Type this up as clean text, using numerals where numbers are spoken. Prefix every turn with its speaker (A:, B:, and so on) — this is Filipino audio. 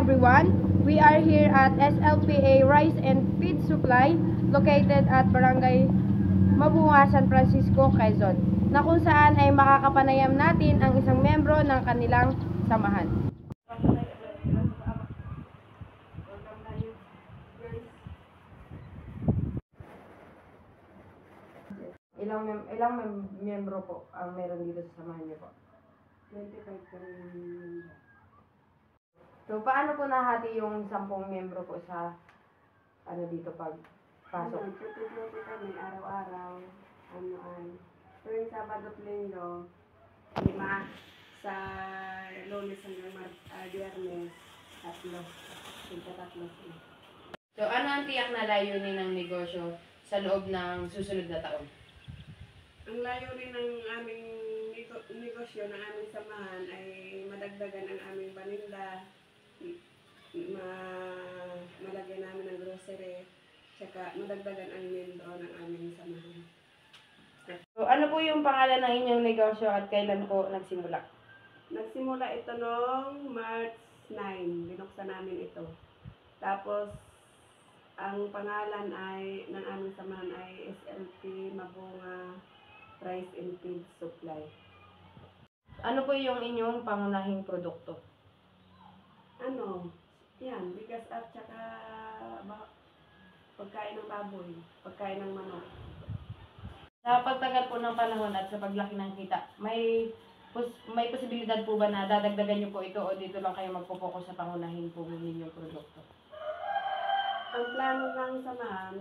A: everyone. We are here at SLPA Rice and Feed Supply located at Barangay Mabunga, San Francisco, Quezon, na kung saan ay makakapanayam natin ang isang membro ng kanilang samahan. Ilang miyembro po ang meron dito sa samahan niyo po?
B: 25 kami.
A: So, paano po nahati yung 10 miyembro po sa dito pag pasok?
B: Tutututo kami araw-araw. Tuwing Sabado at Linggo, 5 sa Lunes hanggang Biyernes, 3. Tatlo sila.
A: So, ano ang tiyak na layunin ng negosyo sa loob ng susunod na taon?
B: Ang layunin ng aming negosyo, ng aming samahan ay madagdagan ang aming paninda, malagyan namin ng grocery, tsaka madagdagan ang mendo ng aming samahan.
A: So, ano po yung pangalan ng inyong negosyo at kailan po nagsimula?
B: Nagsimula ito noong March 9, binuksan namin ito. Tapos, ang pangalan ng aming samahan ay SLP Mabunga Rice and Feed Supply.
A: Ano po yung inyong pangunahing produkto?
B: Yan, bigas at saka pagkain ng baboy, pagkain ng manok.
A: Sa pagtagal po ng panahon at sa paglaki ng kita, may posibilidad po ba na dadagdagan niyo po ito o dito lang kayo magpo-focus sa pangunahin po ninyong produkto?
B: Ang plano ng samahan,